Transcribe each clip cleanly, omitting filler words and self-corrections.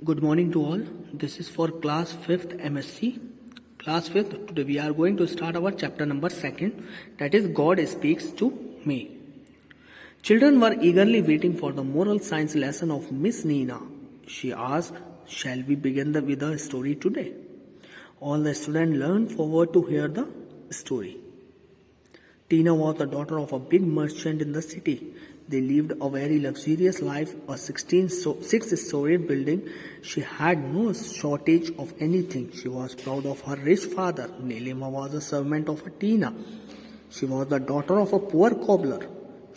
Good morning to all. This is for class 5th MSc. Class 5th, today we are going to start our chapter number 2nd, that is God Speaks to Me. Children were eagerly waiting for the moral science lesson of Miss Nina. She asked, "Shall we begin with the story today?" All the students leaned forward to hear the story. Tina was the daughter of a big merchant in the city. They lived a very luxurious life, a 6-story building. She had no shortage of anything. She was proud of her rich father. Nilima was a servant of Tina. She was the daughter of a poor cobbler.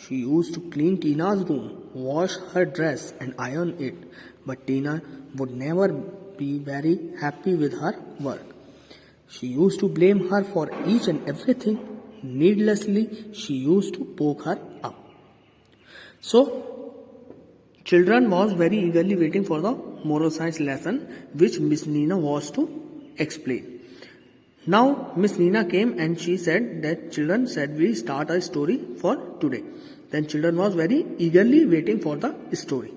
She used to clean Tina's room, wash her dress and iron it. But Tina would never be very happy with her work. She used to blame her for each and everything. Needlessly, she used to poke her up. So, children was very eagerly waiting for the moral science lesson which Miss Nina was to explain. Now, Miss Nina came and she said that children said we start a story for today. Then children was very eagerly waiting for the story.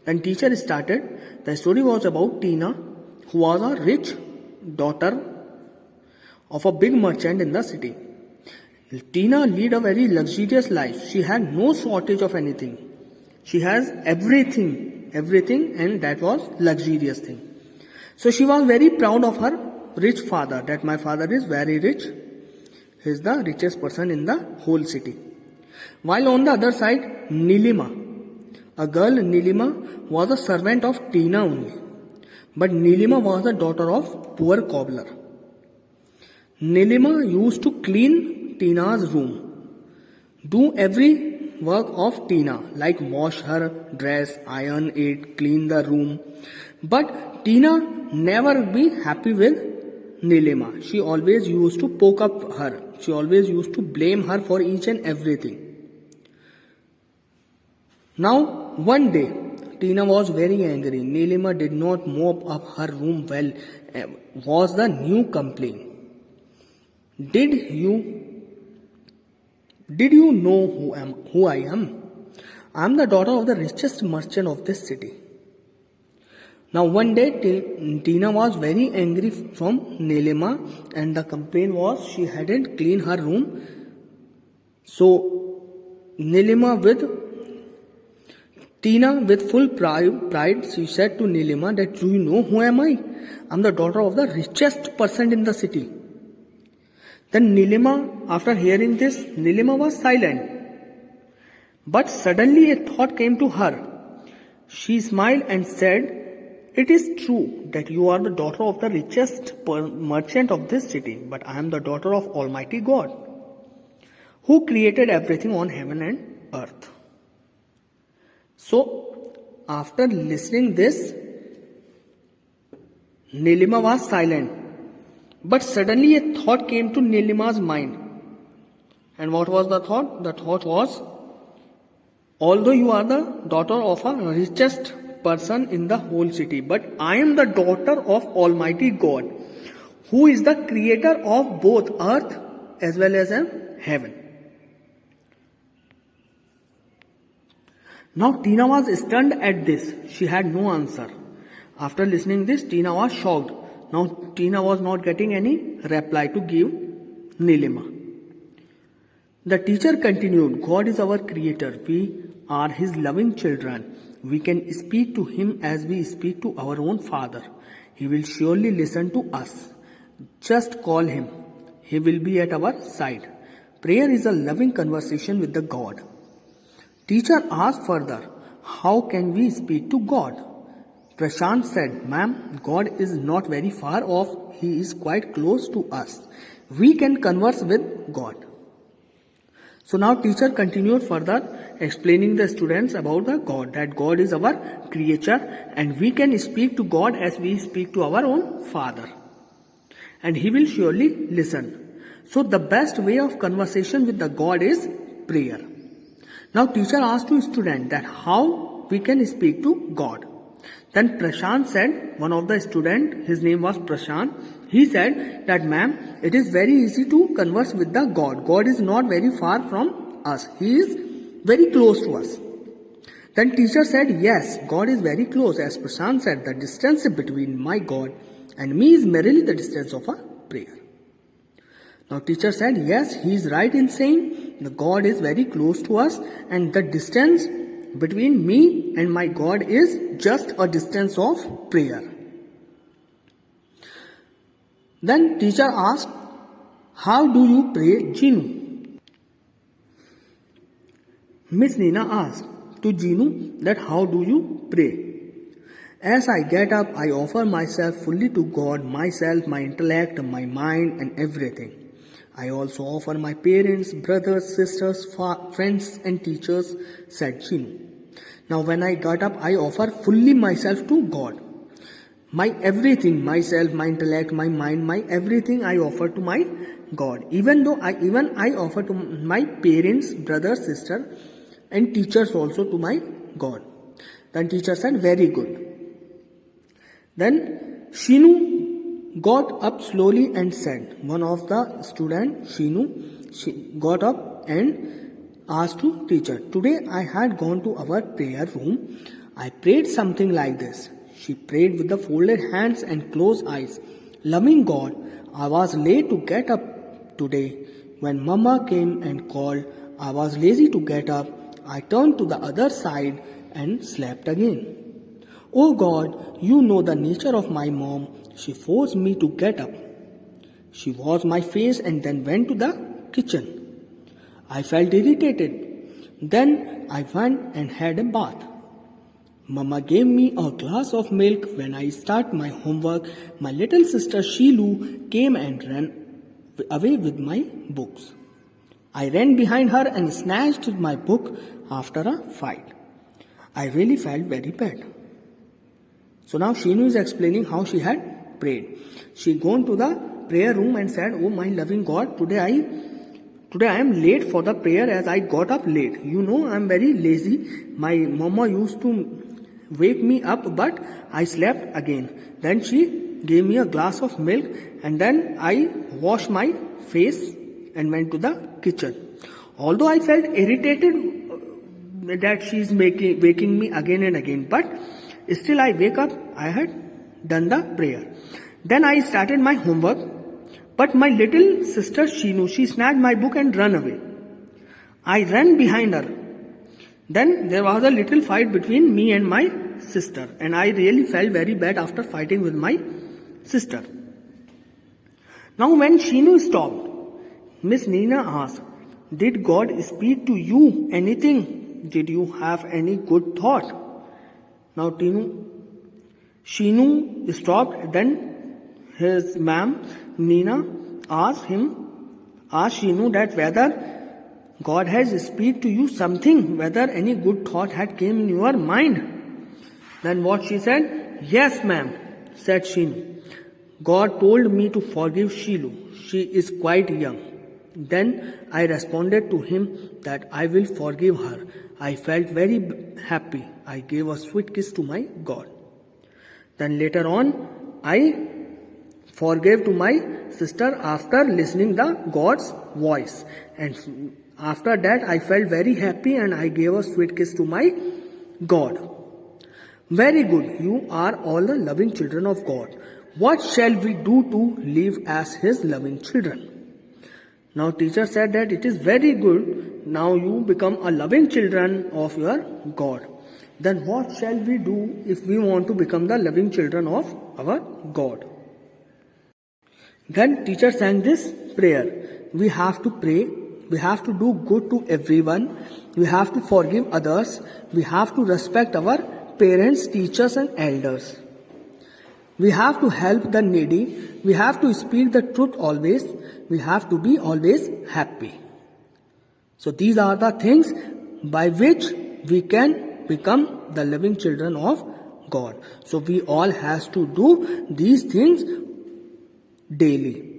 Then teacher started. The story was about Tina, who was a rich daughter of a big merchant in the city. Tina led a very luxurious life. She had no shortage of anything. She has everything, and that was luxurious thing. So she was very proud of her rich father, that my father is very rich. He is the richest person in the whole city. While on the other side, Nilima, Nilima was a servant of Tina only. But Nilima was the daughter of poor cobbler. Nilima used to clean Tina's room, do every work of Tina, like wash her dress, iron it, clean the room. But Tina never be happy with Nilima. She always used to poke up her. She always used to blame her for each and everything. Now, one day, Tina was very angry. Nilima did not mop up her room well, was the new complaint. Did you know who I am? I am the daughter of the richest merchant of this city. Now one day Tina was very angry from Nilima and the complaint was she hadn't cleaned her room. So Tina with full pride, she said to Nilima that, "Do you know who am I? I am the daughter of the richest person in the city." Then Nilima, after hearing this, Nilima was silent. But suddenly a thought came to her. She smiled and said, "It is true that you are the daughter of the richest merchant of this city, but I am the daughter of Almighty God, who created everything on heaven and earth." So, after listening this, Nilima was silent. But suddenly a thought came to Nilima's mind. And what was the thought? The thought was, although you are the daughter of a richest person in the whole city, but I am the daughter of Almighty God, who is the creator of both earth as well as heaven. Now Tina was stunned at this. She had no answer. After listening this, Tina was shocked. Now Tina was not getting any reply to give Nilima. The teacher continued, "God is our creator. We are his loving children. We can speak to him as we speak to our own father. He will surely listen to us. Just call him. He will be at our side. Prayer is a loving conversation with the God." Teacher asked further, "How can we speak to God?" Prashant said, "Ma'am, God is not very far off. He is quite close to us. We can converse with God." So now teacher continued further explaining the students about the God, that God is our creator and we can speak to God as we speak to our own father. And he will surely listen. So the best way of conversation with the God is prayer. Now teacher asked to student that how we can speak to God. Then Prashant said, one of the student, his name was Prashant, he said that, "Ma'am, it is very easy to converse with the God. God is not very far from us. He is very close to us." Then teacher said, yes, God is very close. As Prashant said, the distance between my God and me is merely the distance of a prayer. Now teacher said, yes, he is right in saying the God is very close to us and the distance between me and my God is just a distance of prayer. Then teacher asked, how do you pray, Jinu? Miss Nina asked to Jinu that how do you pray? As I get up, I offer myself fully to God, myself, my intellect, my mind and everything. I also offer my parents, brothers, sisters, friends and teachers, said Jinu. Now when I got up, I offer fully myself to God. My everything, myself, my intellect, my mind, my everything I offer to my God. Even I offer to my parents, brothers, sister and teachers also to my God. Then teacher said, very good. Then Shinu got up slowly and said, one of the students, she got up and asked to teacher, today I had gone to our prayer room. I prayed something like this. She prayed with the folded hands and closed eyes. Loving God, I was late to get up today. When Mama came and called, I was lazy to get up. I turned to the other side and slept again. Oh God, you know the nature of my mom. She forced me to get up. She washed my face and then went to the kitchen. I felt irritated. Then I went and had a bath. Mama gave me a glass of milk. When I started my homework, my little sister Shilu came and ran away with my books. I ran behind her and snatched my book after a fight. I really felt very bad. So now Shinu is explaining how she had prayed. She gone to the prayer room and said, oh my loving God, today I am late for the prayer as I got up late. You know I am very lazy. My mama used to wake me up but I slept again. Then she gave me a glass of milk and then I washed my face and went to the kitchen. Although I felt irritated that she is waking me again and again, but still I wake up, I had done the prayer. Then I started my homework, but my little sister Shinu, she snatched my book and ran away. I ran behind her. Then there was a little fight between me and my sister, and I really felt very bad after fighting with my sister. Now when Shinu stopped, Miss Nina asked, did God speak to you anything? Did you have any good thought? Now Shinu stopped, then his ma'am Nina asked Shinu that whether God has speak to you something, whether any good thought had came in your mind. Then what she said? Yes ma'am, said Shinu. God told me to forgive Shilu. She is quite young. Then I responded to him that I will forgive her. I felt very happy. I gave a sweet kiss to my God. Then later on, I forgave to my sister after listening the God's voice. And after that, I felt very happy and I gave a sweet kiss to my God. Very good. You are all the loving children of God. What shall we do to live as His loving children? Now teacher said that it is very good. Now you become a loving children of your God. Then what shall we do if we want to become the loving children of our God? Then teacher sang this prayer. We have to pray. We have to do good to everyone. We have to forgive others. We have to respect our parents, teachers and elders. We have to help the needy. We have to speak the truth always. We have to be always happy. So these are the things by which we can become the living children of God. So we all has to do these things daily.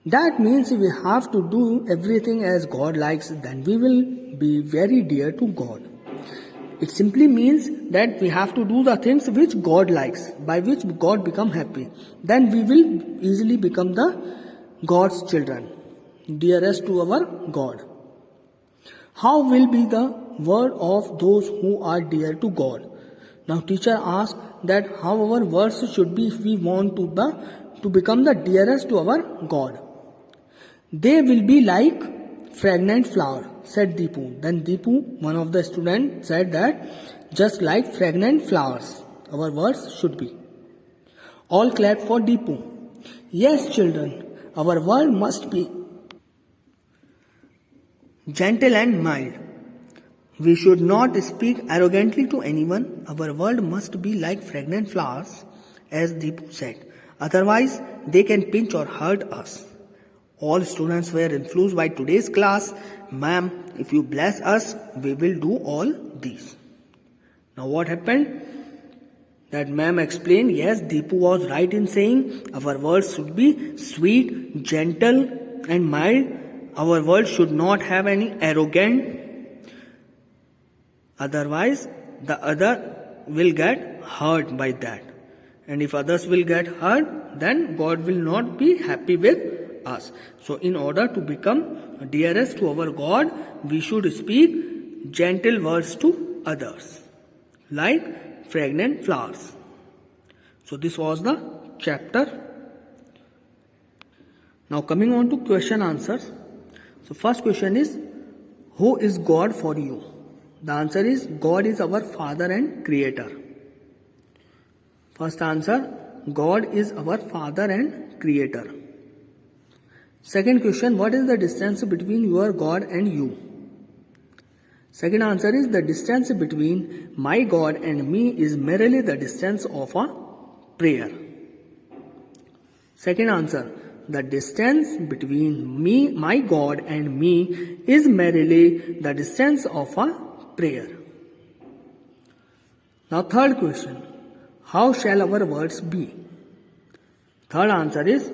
That means if we have to do everything as God likes, then we will be very dear to God. It simply means that we have to do the things which God likes, by which God become happy. Then we will easily become the God's children, dearest to our God. How will be the word of those who are dear to God. Now teacher asks that how our words should be if we want to become the dearest to our God. They will be like fragrant flower, said Deepu. Then Deepu, one of the students, said that just like fragrant flowers, our words should be. All clapped for Deepu. Yes, children, our word must be gentle and mild. We should not speak arrogantly to anyone. Our word must be like fragrant flowers, as Deepu said. Otherwise, they can pinch or hurt us. All students were influenced by today's class. Ma'am, if you bless us, we will do all these. Now what happened? That ma'am explained, yes, Deepu was right in saying our words should be sweet, gentle and mild. Our words should not have any arrogant. Otherwise, the other will get hurt by that. And if others will get hurt, then God will not be happy with us. So in order to become dearest to our God, we should speak gentle words to others, like fragrant flowers. So this was the chapter. Now coming on to question answers. So first question is, who is God for you? The answer is, God is our Father and Creator. First answer, God is our Father and Creator. Second question, what is the distance between your God and you? Second answer is, the distance between my God and me is merely the distance of a prayer. Second answer, the distance between me, my God and me is merely the distance of a prayer. Now third question, how shall our words be? Third answer is,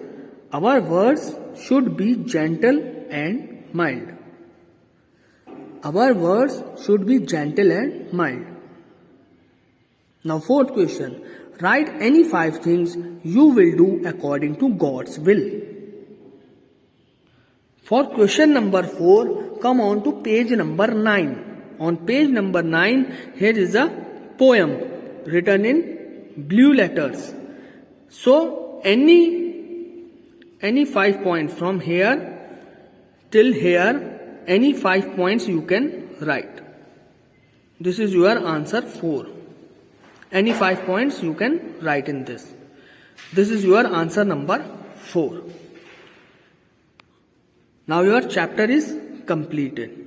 our words should be gentle and mild. Our words should be gentle and mild. Now fourth question, write any 5 things you will do according to God's will. For question number 4, come on to page number 9. On page number 9, here is a poem written in blue letters. So any 5 points from here till here, any 5 points you can write. This is your answer 4. Any 5 points you can write in this. This is your answer number 4. Now your chapter is completed.